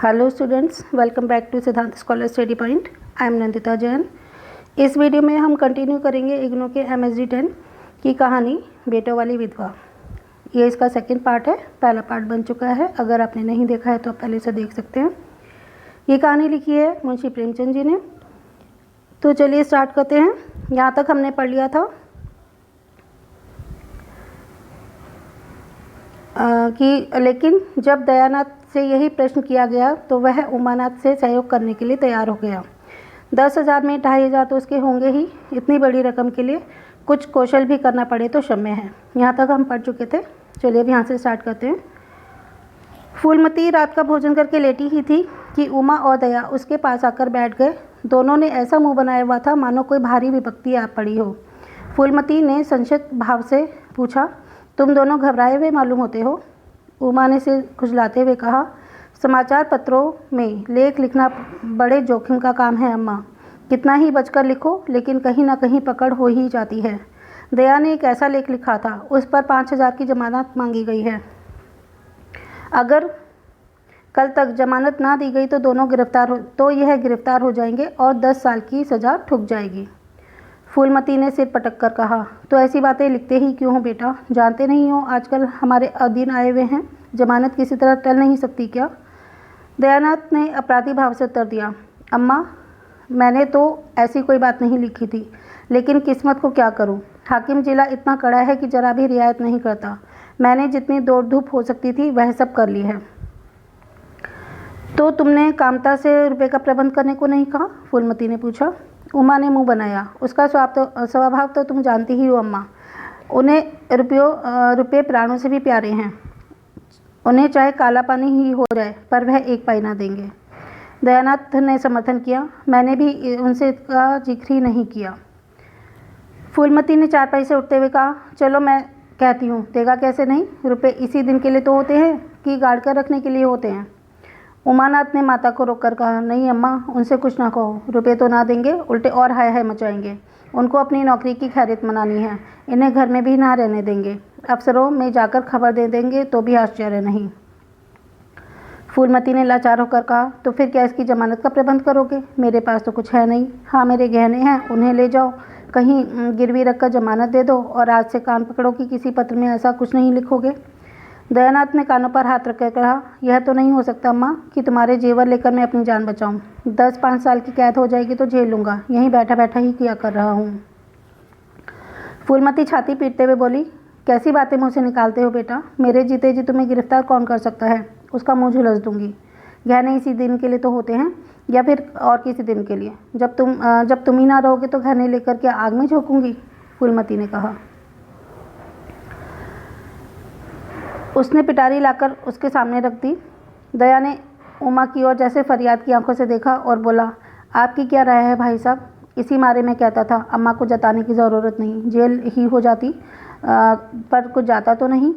Hello students, welcome back to Siddhant scholar study point. I am Nandita Jain. इस video में हम continue करेंगे इग्नू के MSD 10 की कहानी बेटों वाली विधवा। ये इसका सेकंड पार्ट है। पहला पार्ट बन चुका है, अगर आपने नहीं देखा है तो आप पहले से देख सकते हैं। ये कहानी लिखी है मुंशी प्रेमचंद जी ने। तो चलिए स्टार्ट करते हैं। यहाँ तक हमने पढ़ लिया था कि लेकिन जब दयानाथ से यही प्रश्न किया गया तो वह उमानाथ से सहयोग करने के लिए तैयार हो गया। 10,000 में 2,500 तो उसके होंगे ही। इतनी बड़ी रकम के लिए कुछ कौशल भी करना पड़े तो क्षम्य है। यहाँ तक हम पढ़ चुके थे। चलिए अब यहाँ से स्टार्ट करते हैं। फूलमती रात का भोजन करके लेटी ही थी कि उमा और दया उसके पास आकर बैठ गए। दोनों ने ऐसा मुँह बनाया हुआ था मानो कोई भारी विपत्ति आ पड़ी हो। फूलमती ने संशय भाव से पूछा, तुम दोनों घबराए हुए मालूम होते हो? उमा ने सिर खुजलाते हुए कहा, समाचार पत्रों में लेख लिखना बड़े जोखिम का काम है अम्मा। कितना ही बचकर लिखो लेकिन कहीं ना कहीं पकड़ हो ही जाती है। दया ने एक ऐसा लेख लिखा था, उस पर 5,000 की जमानत मांगी गई है। अगर कल तक जमानत ना दी गई तो यह गिरफ्तार हो जाएंगे और 10 साल की सज़ा ठुक जाएगी। फूलमती ने सिर पटक कर कहा, तो ऐसी बातें लिखते ही क्यों हो बेटा? जानते नहीं हो आजकल हमारे अधीन आए हुए हैं, जमानत किसी तरह टल नहीं सकती क्या? दयानाथ ने अपराधी भाव से उत्तर दिया, अम्मा मैंने तो ऐसी कोई बात नहीं लिखी थी, लेकिन किस्मत को क्या करूं? हाकिम जिला इतना कड़ा है कि जरा भी रियायत नहीं करता। मैंने जितनी दौड़ धूप हो सकती थी वह सब कर ली है। तो तुमने कामता से रुपये का प्रबंध करने को नहीं कहा? फूलमती ने पूछा। उमा ने मुंह बनाया। उसका स्वभाव तो तुम जानती ही हो अम्मा। उन्हें रुपये प्राणों से भी प्यारे हैं। उन्हें चाहे काला पानी ही हो जाए पर वह एक पाई ना देंगे। दयानाथ ने समर्थन किया, मैंने भी उनसे इसका जिक्र ही नहीं किया। फूलमती ने चारपाई से उठते हुए कहा, चलो मैं कहती हूँ, देगा कैसे नहीं? रुपये इसी दिन के लिए तो होते हैं कि गाड़ कर रखने के लिए होते हैं? उमानाथ ने माता को रोककर कहा, नहीं अम्मा, उनसे कुछ ना कहो। रुपये तो ना देंगे, उल्टे और हाय हाय मचाएंगे। उनको अपनी नौकरी की खैरियत मनानी है। इन्हें घर में भी ना रहने देंगे। अफसरों में जाकर खबर दे देंगे तो भी आश्चर्य नहीं। फूलमती ने लाचार होकर कहा, तो फिर क्या इसकी जमानत का प्रबंध करोगे? मेरे पास तो कुछ है नहीं। हाँ, मेरे गहने हैं, उन्हें ले जाओ, कहीं गिरवी रख कर जमानत दे दो और आज से कान पकड़ो कि किसी पत्र में ऐसा कुछ नहीं लिखोगे। दयानाथ ने कानों पर हाथ रखकर कहा, यह तो नहीं हो सकता अम्मा कि तुम्हारे जेवर लेकर मैं अपनी जान बचाऊं। 10-5 साल की कैद हो जाएगी तो झेल लूँगा। यहीं बैठा बैठा ही किया कर रहा हूँ। फूलमती छाती पीटते हुए बोली, कैसी बातें मुँह से निकालते हो बेटा? मेरे जीते जी तुम्हें गिरफ्तार कौन कर सकता है? उसका मुँह झुलस दूंगी। गहने इसी दिन के लिए तो होते हैं या फिर और किसी दिन के लिए? जब तुम ही ना रहोगे तो गहने लेकर क्या आग में झोंकूंगी? फूलमती ने कहा। उसने पिटारी लाकर उसके सामने रख दी। दया ने उमा की ओर जैसे फरियाद की आंखों से देखा और बोला, आपकी क्या राय है भाई साहब? इसी मारे में कहता था, अम्मा को जताने की ज़रूरत नहीं, जेल ही हो जाती, पर कुछ जाता तो नहीं।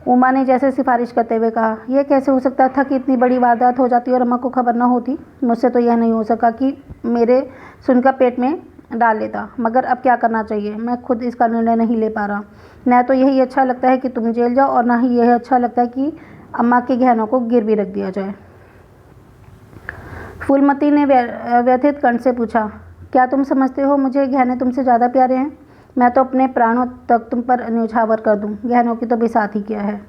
उमा ने जैसे सिफारिश करते हुए कहा, यह कैसे हो सकता था कि इतनी बड़ी वारदात हो जाती और अम्मा को खबर न होती? मुझसे तो यह नहीं हो सका कि मेरे सुनकर पेट में डाल लेता, मगर अब क्या करना चाहिए? मैं खुद इसका निर्णय नहीं ले पा रहा। न तो यही अच्छा लगता है कि तुम जेल जाओ और ना ही यह अच्छा लगता है कि अम्मा के गहनों को गिरवी रख दिया जाए। फूलमती ने व्यथित कंठ से पूछा, क्या तुम समझते हो मुझे गहने तुमसे ज़्यादा प्यारे हैं? मैं तो अपने प्राणों तक तुम पर न्यौछावर कर दूं, गहनों की तो बेसात ही किया है।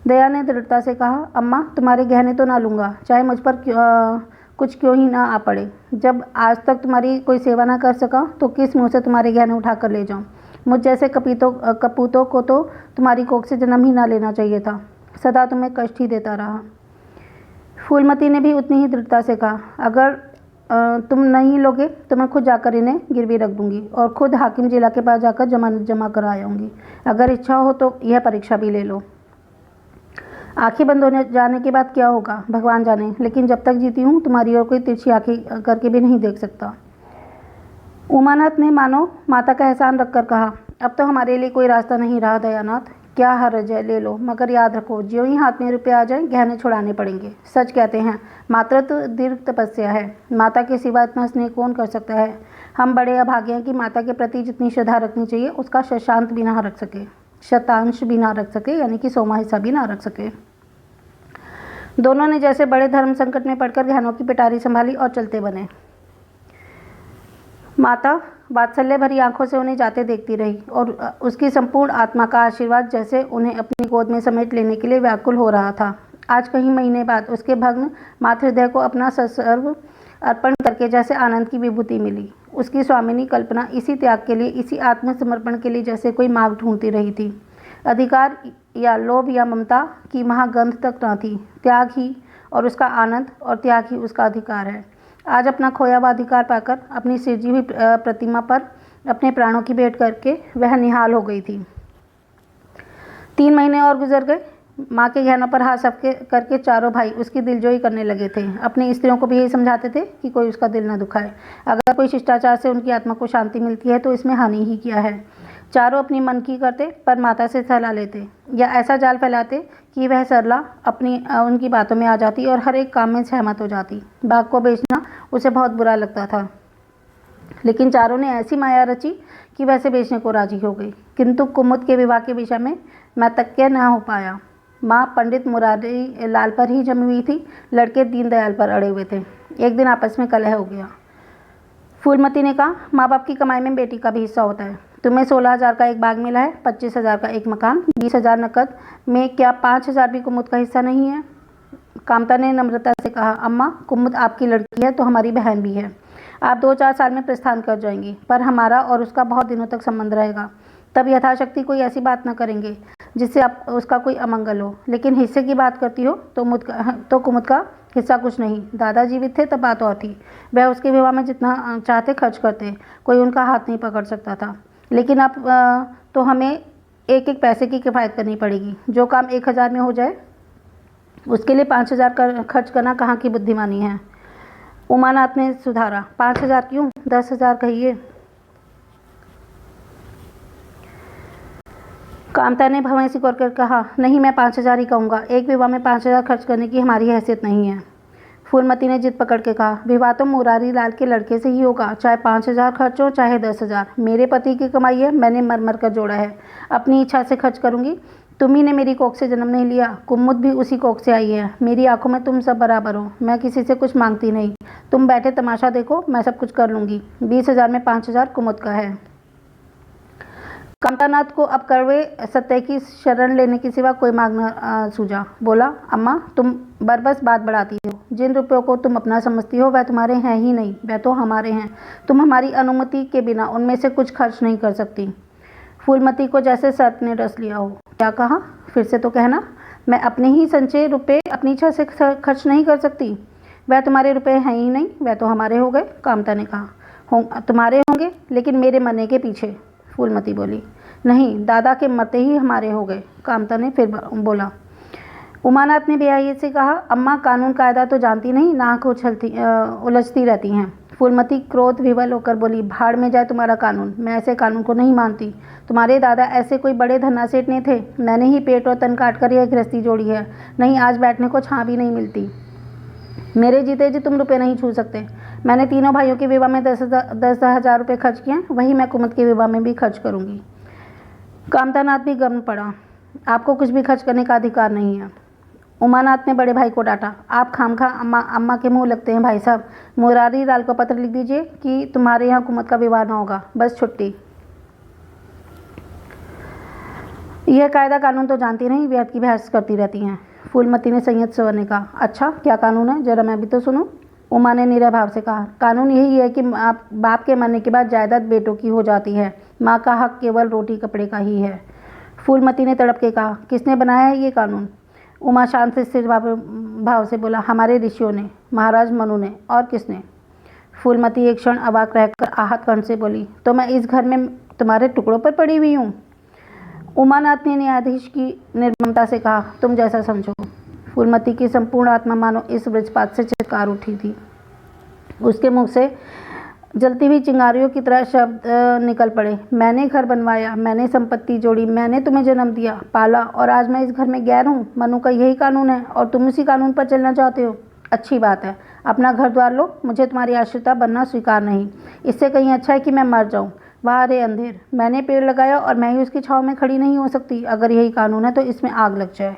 दया ने दृढ़ता से कहा, अम्मा तुम्हारे गहने तो ना लूँगा, चाहे मुझ पर कुछ क्यों ही ना आ पड़े। जब आज तक तुम्हारी कोई सेवा ना कर सका तो किस मुँह से तुम्हारे गहने उठा कर ले जाऊँ? मुझ जैसे कपूतों को तो तुम्हारी कोख से जन्म ही ना लेना चाहिए था। सदा तुम्हें कष्ट ही देता रहा। फूलमती ने भी उतनी ही दृढ़ता से कहा, अगर तुम नहीं लोगे तो मैं खुद जाकर इन्हें गिरवी रख दूंगी और खुद हाकिम जिला के पास जाकर जमानत जमा कर आऊँगी। अगर इच्छा हो तो यह परीक्षा भी ले लो। आंखें बंद होने जाने के बाद क्या होगा भगवान जाने, लेकिन जब तक जीती हूँ तुम्हारी ओर कोई तिरछी आंखें करके भी नहीं देख सकता। उमानाथ ने मानो माता का एहसान रखकर कहा, अब तो हमारे लिए कोई रास्ता नहीं रहा दयानाथ। क्या हर्ज है, ले लो, मगर याद रखो ज्यों ही हाथ में रुपये आ जाए गहने छुड़ाने पड़ेंगे। सच कहते हैं मातृत्व दीर्घ तपस्या है। माता के सिवा इतना स्नेह कौन कर सकता है? हम बड़े अभागे हैं कि माता के प्रति जितनी श्रद्धा रखनी चाहिए उसका शतांश भी ना रख सके, यानी कि 100वां हिस्सा भी ना रख सके। दोनों ने जैसे बड़े धर्म संकट में पड़कर गहनों की पिटारी संभाली और चलते बने। माता वात्सल्य भरी आंखों से उन्हें जाते देखती रही और उसकी संपूर्ण आत्मा का आशीर्वाद जैसे उन्हें अपनी गोद में समेट लेने के लिए व्याकुल हो रहा था। आज कई महीने बाद उसके भग्न मातृहृदय को अपना सर्व अर्पण करके जैसे आनंद की विभूति मिली। उसकी स्वामिनी कल्पना इसी त्याग के लिए, इसी आत्मसमर्पण के लिए जैसे कोई मार्ग ढूंढती रही थी। अधिकार या लोभ या ममता की वहाँ गंध तक न थी। त्याग ही और उसका आनंद और त्याग ही उसका अधिकार है। आज अपना खोया हुआ अधिकार पाकर अपनी सृजी हुई प्रतिमा पर अपने प्राणों की भेंट करके वह निहाल हो गई थी। 3 महीने और गुजर गए। माँ के गहनों पर हाथ सबके करके चारों भाई उसकी दिलजोई करने लगे थे। अपनी स्त्रियों को भी यही समझाते थे कि कोई उसका दिल न दुखाए। अगर कोई शिष्टाचार से उनकी आत्मा को शांति मिलती है तो इसमें हानि ही क्या है। चारों अपनी मन की करते पर माता से सलाह लेते या ऐसा जाल फैलाते कि वह सरला उनकी बातों में आ जाती और हर एक काम में सहमत हो जाती। बाग को बेचना उसे बहुत बुरा लगता था, लेकिन चारों ने ऐसी माया रची कि वैसे बेचने को राजी हो गई। किंतु कुमुद के विवाह के विषय में मैं तक्य न हो पाया। माँ पंडित मुरारी लाल पर ही जमी हुई थी, लड़के दीनदयाल पर अड़े हुए थे। एक दिन आपस में कलह हो गया। फूलमती ने कहा, माँ बाप की कमाई में बेटी का भी हिस्सा होता है। तुम्हें 16,000 का एक बाग मिला है, 25,000 का एक मकान, 20,000 नकद में, क्या 5,000 भी कुमुद का हिस्सा नहीं है? कामता ने नम्रता से कहा, अम्मा कुमुद आपकी लड़की है तो हमारी बहन भी है। आप 2-4 साल में प्रस्थान कर जाएंगी, पर हमारा और उसका बहुत दिनों तक संबंध रहेगा। तब यथाशक्ति कोई ऐसी बात न करेंगे जिससे आप उसका कोई अमंगल हो। लेकिन हिस्से की बात करती हो तो कुमुद का हिस्सा कुछ नहीं। दादा जीवित थे तब बात और थी। वह उसके विवाह में जितना चाहते खर्च करते, कोई उनका हाथ नहीं पकड़ सकता था। लेकिन अब तो हमें एक एक पैसे की किफ़ायत करनी पड़ेगी। जो काम 1,000 में हो जाए उसके लिए 5,000 खर्च करना कहाँ की बुद्धिमानी है। उमानाथ ने सुधारा, 5,000 क्यों, 10,000 कहिए। कामता ने भवें सिकोड़ कर कहा, नहीं, मैं 5,000 ही कहूँगा। एक विवाह में 5,000 खर्च करने की हमारी हैसियत नहीं है। फूलमती ने जिद पकड़ के कहा, विवाह तो मुरारी लाल के लड़के से ही होगा, चाहे 5,000 खर्च हो चाहे 10,000। मेरे पति की कमाई है, मैंने मर मर कर जोड़ा है, अपनी इच्छा से खर्च करूँगी। तुम ही ने मेरी कोख से जन्म नहीं लिया, कुमुद भी उसी कोख से आई है। मेरी आंखों में तुम सब बराबर हो। मैं किसी से कुछ मांगती नहीं। तुम बैठे तमाशा देखो, मैं सब कुछ कर लूँगी। 20,000 में 5,000 कुमुद का है। कामतानाथ को अब कड़वे सत्य की शरण लेने के सिवा कोई मार्ग न सूझा। बोला, अम्मा तुम बरबस बात बढ़ाती हो। जिन रुपयों को तुम अपना समझती हो वह तुम्हारे हैं ही नहीं, वह तो हमारे हैं। तुम हमारी अनुमति के बिना उनमें से कुछ खर्च नहीं कर सकती। फूलमती को जैसे सर्प ने डस लिया हो। क्या कहा, फिर से तो कहना। मैं अपने ही संचय रुपये अपनी इच्छा से खर्च नहीं कर सकती। वह तुम्हारे रुपये हैं ही नहीं, वह तो हमारे हो गए। कामता ने कहा, तुम्हारे होंगे लेकिन मेरे मरने के पीछे। फूलमती बोली, नहीं, दादा के मरते ही हमारे हो गए। कामता ने फिर बोला। उमानाथ ने बेहयाई से कहा, अम्मा कानून कायदा तो जानती नहीं, नाक उलझती रहती हैं। फूलमती क्रोध विवल होकर बोली, भाड़ में जाए तुम्हारा कानून, मैं ऐसे कानून को नहीं मानती। तुम्हारे दादा ऐसे कोई बड़े धन्ना सेठ नहीं थे। मैंने ही पेट और तन काट कर यह गृहस्थी जोड़ी है। नहीं, आज बैठने को छां भी नहीं मिलती। मेरे जीते जी तुम रुपये नहीं छू सकते। मैंने तीनों भाइयों के विवाह में 10,000 रुपये खर्च किए, वही मैं कुमुद के विवाह में भी खर्च करूँगी। कामतानाथ भी गम पड़ा। आपको कुछ भी खर्च करने का अधिकार नहीं है। उमानाथ ने बड़े भाई को डांटा, आप खामखा अम्मा के मुंह लगते हैं भाई साहब। मुरारी लाल को पत्र लिख दीजिए कि तुम्हारे यहाँ कुमुद का विवाह न होगा, बस छुट्टी। यह कायदा कानून तो जानती नहीं, व्यर्थ की बहस करती रहती हैं। फूलमती ने संयत स्वर ने कहा, अच्छा क्या कानून है, जरा मैं भी तो सुनूं। उमा ने निरय भाव से कहा, कानून यही है कि बाप के मरने के बाद जायदाद बेटों की हो जाती है। माँ का हक केवल रोटी कपड़े का ही है। फूलमती ने तड़प के कहा, किसने बनाया है ये कानून? उमा शांत से स्थिर भाव से बोला, हमारे ऋषियों ने, महाराज मनु ने। और किसने? फूलमती एक क्षण अवाक रहकर आहत कंठ से बोली, तो मैं इस घर में तुम्हारे टुकड़ों पर पड़ी हुई हूँ? उमानाथ ने न्यायाधीश की निर्ममता से कहा, तुम जैसा समझो। फूलमती की संपूर्ण आत्मा मानो इस वज्रपात से चित्कार उठी थी। उसके मुख से जलती हुई चिंगारियों की तरह शब्द निकल पड़े। मैंने घर बनवाया, मैंने संपत्ति जोड़ी, मैंने तुम्हें जन्म दिया, पाला, और आज मैं इस घर में गैर हूँ। मनु का यही कानून है और तुम उसी कानून पर चलना चाहते हो। अच्छी बात है, अपना घर द्वार लो, मुझे तुम्हारी आश्रिता बनना स्वीकार नहीं। इससे कहीं अच्छा है कि मैं मर जाऊँ। वाह रे अंधेर, मैंने पेड़ लगाया और मैं ही उसकी छाँव में खड़ी नहीं हो सकती। अगर यही कानून है तो इसमें आग लग जाए।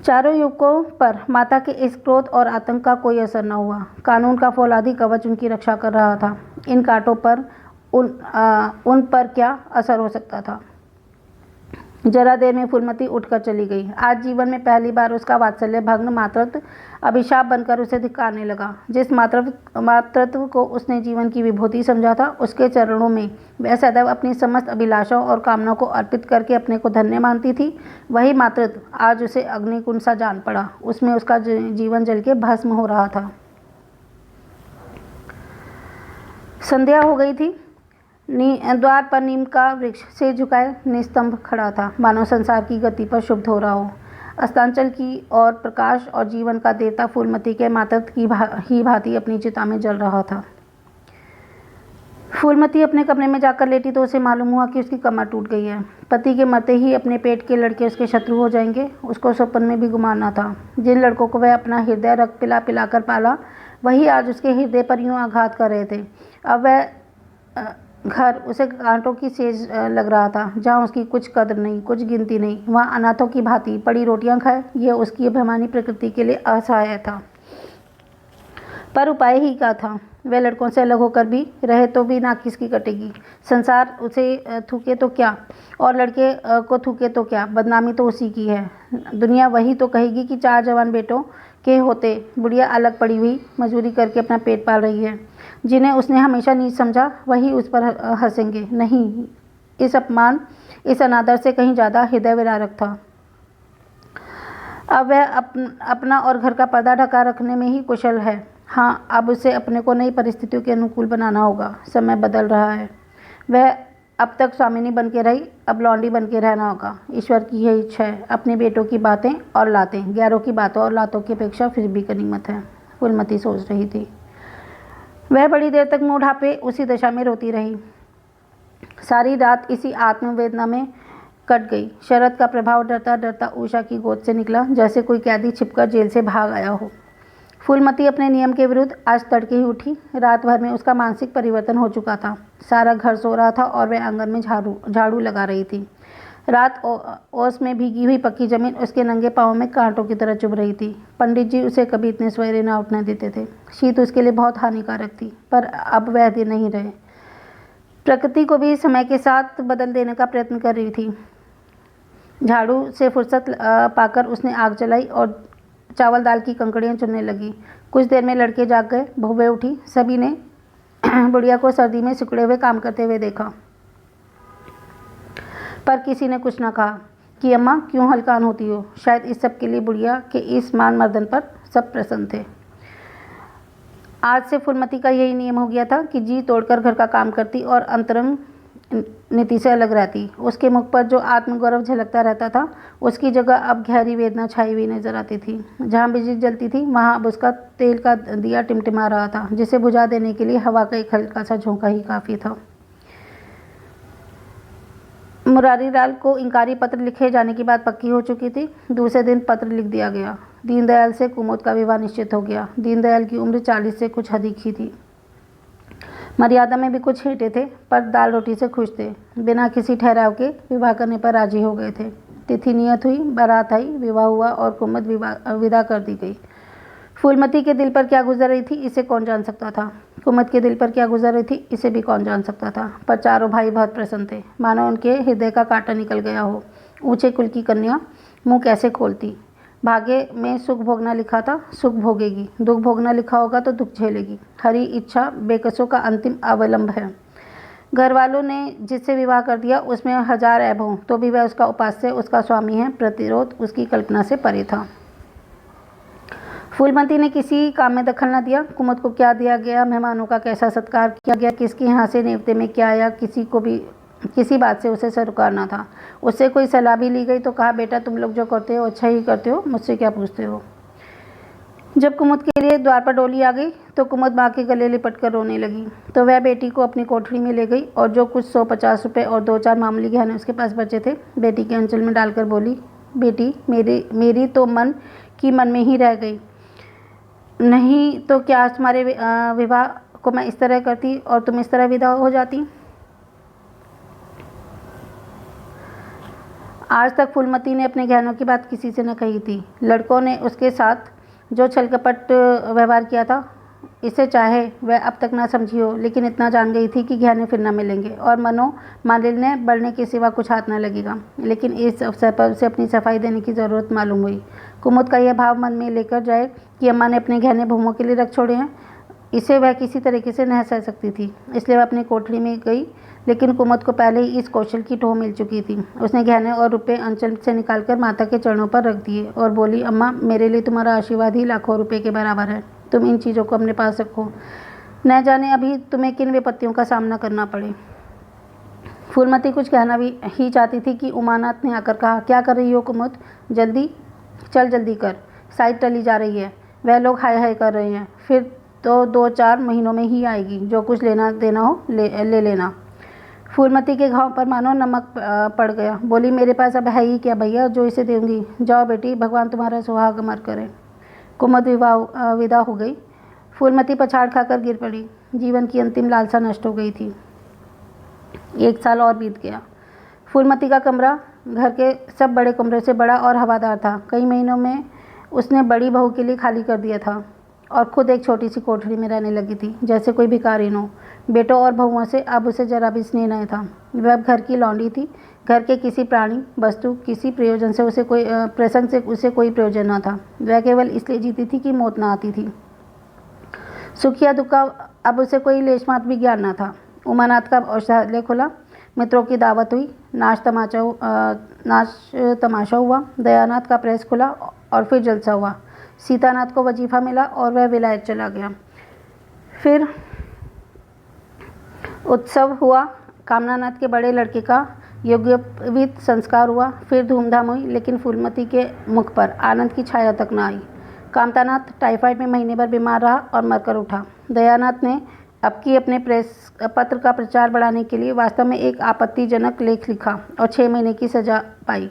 चारों युवकों पर माता के इस क्रोध और आतंक का कोई असर न हुआ। कानून का फौलादी कवच उनकी रक्षा कर रहा था। इन कांटों पर उन पर क्या असर हो सकता था। जरा देर में फूलमती उठकर चली गई। आज जीवन में पहली बार उसका वात्सल्य भग्न मातृत्व अभिशाप बनकर उसे धिक्कारने लगा। जिस मातृत्व को उसने जीवन की विभूति समझा था, उसके चरणों में वह सदैव अपनी समस्त अभिलाषाओं और कामनाओं को अर्पित करके अपने को धन्य मानती थी, वही मातृत्व आज उसे अग्निकुंड सा जान पड़ा। उसमें उसका जीवन जल के भस्म हो रहा था। संध्या हो गई थी। द्वार पर नीम का वृक्ष सिर झुकाए निस्तंभ खड़ा था, मानो संसार की गति पर शुभ हो रहा हो। अस्तांचल की और प्रकाश और जीवन का देवता फूलमती के मातृत्व की ही भांति अपनी चिता में जल रहा था। फूलमती अपने कमरे में जाकर लेटी तो उसे मालूम हुआ कि उसकी कमर टूट गई है। पति के मरते ही अपने पेट के लड़के उसके शत्रु हो जाएंगे, उसको स्वप्न में भी गुमाना था। जिन लड़कों को वह अपना हृदय रक्त पिला पिला कर पाला, वही आज उसके हृदय पर यूं आघात कर रहे थे। अब वह घर उसे कांटों की सेज लग रहा था, जहाँ उसकी कुछ कदर नहीं, कुछ गिनती नहीं। वहाँ अनाथों की भांति पड़ी रोटियां खाए, यह उसकी अभिमानी प्रकृति के लिए असहाय था। पर उपाय ही क्या था। वह लड़कों से अलग होकर भी रहे तो भी ना किसकी कटेगी। संसार उसे थूके तो क्या और लड़के को थूके तो क्या, बदनामी तो उसी की है। दुनिया वही तो कहेगी कि 4 जवान बेटों के होते बुढ़िया अलग पड़ी हुई मजदूरी करके अपना पेट पाल रही है। जिन्हें उसने हमेशा नीच समझा, वही उस पर हंसेंगे। नहीं, इस अपमान, इस अनादर से कहीं ज़्यादा हृदय विदारक था। अब वह अपना और घर का पर्दा ढका रखने में ही कुशल है। हाँ, अब उसे अपने को नई परिस्थितियों के अनुकूल बनाना होगा। समय बदल रहा है। वह अब तक स्वामिनी बन के रही, अब लौंडी बन के रहना होगा। ईश्वर की यही इच्छा है। अपने बेटों की बातें और लातें गैरों की बातों और लातों की अपेक्षा फिर भी गनीमत है, फूलमती सोच रही थी। वह बड़ी देर तक मुँह ढांपे उसी दशा में रोती रही। सारी रात इसी आत्मवेदना में कट गई। शरद का प्रभाव डरता डरता उषा की गोद से निकला, जैसे कोई कैदी छिपकर जेल से भाग आया हो। फूलमती अपने नियम के विरुद्ध आज तड़के ही उठी। रात भर में उसका मानसिक परिवर्तन हो चुका था। सारा घर सो रहा था और वह आंगन में झाड़ू लगा रही थी। रात ओस में भीगी हुई पक्की जमीन उसके नंगे पाँव में कांटों की तरह चुभ रही थी। पंडित जी उसे कभी इतने सवेरे ना उठने देते थे। शीत उसके लिए बहुत हानिकारक थी, पर अब वह दिन नहीं रहे। प्रकृति को भी समय के साथ बदल देने का प्रयत्न कर रही थी। झाड़ू से फुर्सत पाकर उसने आग जलाई और चावल दाल की कंकड़ियाँ चुनने लगी। कुछ देर में लड़के जाग गए, बहुएं उठी। सभी ने बुढ़िया को सर्दी में सिकुड़े हुए काम करते हुए देखा, पर किसी ने कुछ न कहा कि अम्मा क्यों हलकान होती हो। शायद इस सब के लिए बुढ़िया के इस मान मर्दन पर सब प्रसन्न थे। आज से फूलमती का यही नियम हो गया था कि जी तोड़कर घर का काम करती और अंतरंग नीति से अलग रहती। उसके मुख पर जो आत्मगौरव झलकता रहता था, उसकी जगह अब गहरी वेदना छाई हुई नजर आती थी। जहाँ बिजली जलती थी, वहाँ अब उसका तेल का दिया टिमटिमा रहा था, जिसे बुझा देने के लिए हवा का एक हल्का सा झोंका ही काफ़ी था। मुरारीलाल को इंकारी पत्र लिखे जाने की बात पक्की हो चुकी थी। दूसरे दिन पत्र लिख दिया गया। दीनदयाल से कुमुद का विवाह निश्चित हो गया। दीनदयाल की उम्र 40 से कुछ अधिक ही थी। मर्यादा में भी कुछ हेठे थे, पर दाल रोटी से खुश थे। बिना किसी ठहराव के विवाह करने पर राजी हो गए थे। तिथि नियत हुई, बारात आई, विवाह हुआ और कुमुद विदा कर दी गई। फूलमती के दिल पर क्या गुजर रही थी, इसे कौन जान सकता था। कुमुद के दिल पर क्या गुजर रही थी, इसे भी कौन जान सकता था। पर चारों भाई बहुत प्रसन्न थे, मानो उनके हृदय का कांटा निकल गया हो। ऊंचे कुल की कन्या मुँह कैसे खोलती। भाग्य में सुख भोगना लिखा था, सुख भोगेगी। दुख भोगना लिखा होगा तो दुख झेलेगी। हरी इच्छा बेकसों का अंतिम अवलंब है। घर वालों ने जिससे विवाह कर दिया, उसमें 1000 ऐब हों तो भी वह उसका उपास्य, उसका स्वामी है। प्रतिरोध उसकी कल्पना से परे था। फूलमती ने किसी काम में दखल न दिया। कुमुद को क्या दिया गया, मेहमानों का कैसा सत्कार किया गया, किसके यहाँ से नेवते में क्या आया, किसी बात से उसे सरोकारना था। उससे कोई सलाह भी ली गई तो कहा, बेटा तुम लोग जो करते हो अच्छा ही करते हो, मुझसे क्या पूछते हो। जब कुमुद के लिए द्वार पर डोली आ गई तो कुमुद माँ के गले लिपट कर रोने लगी। तो वह बेटी को अपनी कोठरी में ले गई और जो कुछ 150 रुपये और 2-4 मामूली गहने उसके पास बचे थे, बेटी के अंचल में डालकर बोली, बेटी मेरी तो मन की मन में ही रह गई। नहीं तो क्या आज तुम्हारे विवाह को मैं इस तरह करती और तुम इस तरह विदा हो जाती। आज तक फूलमती ने अपने गहनों की बात किसी से न कही थी। लड़कों ने उसके साथ जो छलकपट व्यवहार किया था, इसे चाहे वह अब तक ना समझी हो, लेकिन इतना जान गई थी कि गहने फिर न मिलेंगे और मालिन्य बढ़ने के सिवा कुछ हाथ न लगेगा। लेकिन इस अवसर पर उसे अपनी सफाई देने की ज़रूरत मालूम हुई। कुमुद का यह भाव मन में लेकर जाए कि अम्मा ने अपने गहने बहुओं के लिए रख छोड़े हैं, इसे वह किसी तरीके से न सह सकती थी। इसलिए वह अपनी कोठरी में गई, लेकिन कुमुद को पहले ही इस कौशल की ठोह मिल चुकी थी। उसने गहने और रुपये अंचल से निकालकर माता के चरणों पर रख दिए और बोली, अम्मा, मेरे लिए तुम्हारा आशीर्वाद ही लाखों रुपये के बराबर है। तुम इन चीज़ों को अपने पास रखो, न जाने अभी तुम्हें किन विपत्तियों का सामना करना पड़े। फूलमती कुछ कहना भी ही चाहती थी कि उमानाथ ने आकर कहा, क्या कर रही हो कुमुद? जल्दी कर, साइड टली जा रही है। वह लोग हाय हाय कर रहे हैं, फिर तो 2-4 महीनों में ही आएगी। जो कुछ लेना देना हो ले लेना। फूलमती के घाव पर मानो नमक पड़ गया। बोली, मेरे पास अब है ही क्या भैया जो इसे दूंगी। जाओ बेटी, भगवान तुम्हारा सुहाग अमर करे। कुमुद विदा हो गई। फूलमती पछाड़ खाकर गिर पड़ी। जीवन की अंतिम लालसा नष्ट हो गई थी। 1 साल और बीत गया। फूलमती का कमरा घर के सब बड़े कमरे से बड़ा और हवादार था। कई महीनों में उसने बड़ी बहू के लिए खाली कर दिया था और खुद एक छोटी सी कोठरी में रहने लगी थी, जैसे कोई भिखारिन हो। बेटों और बहुओं से अब उसे जरा भी स्नेह नहीं था। वह अब घर की लौंडी थी। घर के किसी प्राणी, वस्तु, किसी प्रयोजन से उसे कोई प्रयोजन न था। वह केवल इसलिए जीती थी कि मौत न आती थी। सुख या दुख का अब उसे कोई लेशमात्र भी ज्ञान न था। उमानाथ का औषधालय खुला, मित्रों की दावत हुई, नाच तमाशा हुआ। दयानाथ का प्रेस खुला और फिर जलसा हुआ। सीतानाथ को वजीफा मिला और वह विलायत चला गया। फिर उत्सव हुआ। कामनानाथ के बड़े लड़के का यज्ञोपवीत संस्कार हुआ। फिर धूमधाम हुई, लेकिन फूलमती के मुख पर आनंद की छाया तक न आई। कामतानाथ टाइफाइड में महीने भर बीमार रहा और मरकर उठा। दयानाथ ने अपने प्रेस पत्र का प्रचार बढ़ाने के लिए वास्तव में एक आपत्तिजनक लेख लिखा और 6 महीने की सजा पाई।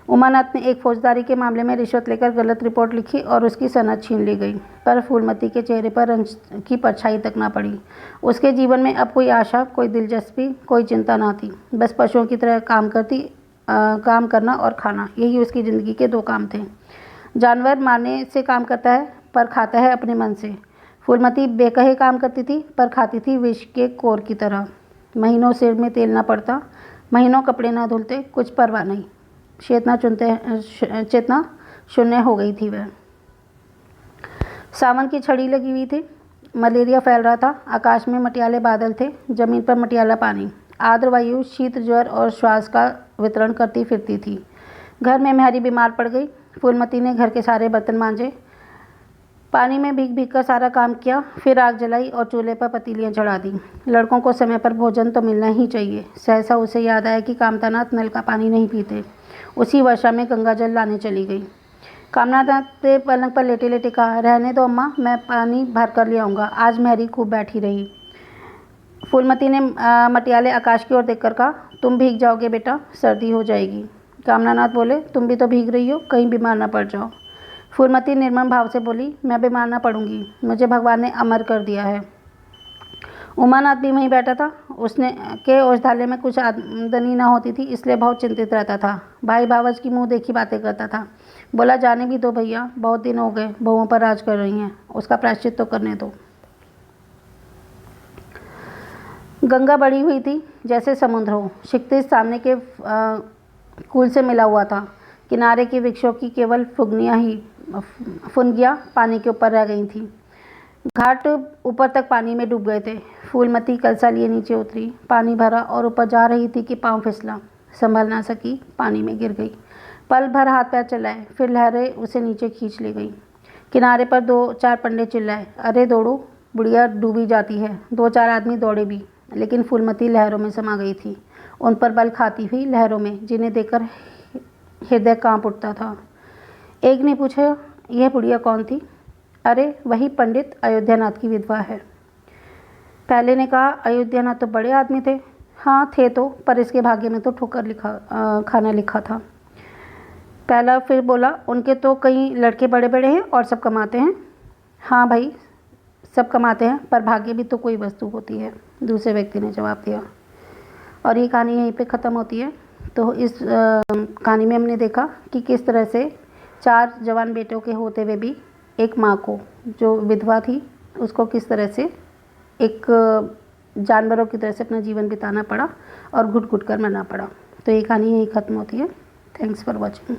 उमानाथ ने एक फौजदारी के मामले में रिश्वत लेकर गलत रिपोर्ट लिखी और उसकी सनद छीन ली गई, पर फूलमती के चेहरे पर रंज की परछाई तक न पड़ी। उसके जीवन में अब कोई आशा, कोई दिलचस्पी, कोई चिंता न थी। बस पशुओं की तरह काम करना और खाना, यही उसकी ज़िंदगी के 2 काम थे। जानवर मारने से काम करता है, पर खाता है अपने मन से। फूलमती बेकहे काम करती थी, पर खाती थी विष के कोर की तरह। महीनों सिर में तेल न पड़ता, महीनों कपड़े न धुलते, कुछ परवाह नहीं। चेतना शून्य हो गई थी वह। सावन की छड़ी लगी हुई थी। मलेरिया फैल रहा था। आकाश में मटियाले बादल थे, जमीन पर मटियाला पानी। आर्द्र वायु शीत, ज्वर और श्वास का वितरण करती फिरती थी। घर में मैरी बीमार पड़ गई। फूलमती ने घर के सारे बर्तन मांजे, पानी में भीग कर सारा काम किया, फिर आग जलाई और चूल्हे पर पतीलियां चढ़ा दी। लड़कों को समय पर भोजन तो मिलना ही चाहिए। सहसा उसे याद आया कि कामतानाथ नल का पानी नहीं पीते। उसी वर्षा में गंगा जल लाने चली गई। कामनानाथ ने पलंग पर लेटे लेटे कहा, रहने दो अम्मा, मैं पानी भर कर ले आऊँगा। आज मैरी खूब बैठी रही। फूलमती ने मटियाले आकाश की ओर देखकर कहा, तुम भीग जाओगे बेटा, सर्दी हो जाएगी। कामनानाथ बोले, तुम भी तो भीग रही हो, कहीं बीमार न पड़ जाओ। फूलमती निर्मम भाव से बोली, मैं बीमार न पड़ूंगी, मुझे भगवान ने अमर कर दिया है। उमानाथ भी वहीं बैठा था। उसने के औषधालय में कुछ आमदनी न होती थी, इसलिए बहुत चिंतित रहता था। भाई भावज की मुंह देखी बातें करता था। बोला, जाने भी दो भैया, बहुत दिन हो गए बहुओं पर राज कर रही हैं, उसका प्रायश्चित तो करने दो। गंगा बढ़ी हुई थी जैसे समुद्र हो। क्षितिज सामने के कूल से मिला हुआ था। किनारे के वृक्षों की केवल फुनगियाँ पानी के ऊपर रह गई थीं। घाट ऊपर तक पानी में डूब गए थे। फूलमती कलसा लिए नीचे उतरी, पानी भरा और ऊपर जा रही थी कि पाँव फिसला। संभल ना सकी, पानी में गिर गई। पल भर हाथ पैर चलाए, फिर लहरें उसे नीचे खींच ले गई। किनारे पर 2-4 पंडे चिल्लाए, अरे दौड़ो, बुढ़िया डूबी जाती है। 2-4 आदमी दौड़े भी, लेकिन फूलमती लहरों में समा गई थी, उन पर बल खाती हुई लहरों में, जिन्हें देखकर हृदय कांप उठता था। एक ने पूछा, यह बुढ़िया कौन थी? अरे वही पंडित अयोध्यानाथ की विधवा है। पहले ने कहा, अयोध्यानाथ तो बड़े आदमी थे। हाँ थे तो, पर इसके भाग्य में तो ठोकर खाना लिखा था। पहला फिर बोला, उनके तो कई लड़के बड़े बड़े हैं और सब कमाते हैं। हाँ भाई, सब कमाते हैं, पर भाग्य भी तो कोई वस्तु होती है, दूसरे व्यक्ति ने जवाब दिया। और ये कहानी यहीं पे ख़त्म होती है। तो इस कहानी में हमने देखा कि किस तरह से 4 जवान बेटों के होते हुए भी एक माँ को, जो विधवा थी, उसको किस तरह से एक जानवरों की तरह से अपना जीवन बिताना पड़ा और घुट घुट कर मरना पड़ा। तो ये कहानी यहीं ख़त्म होती है। Thanks for watching.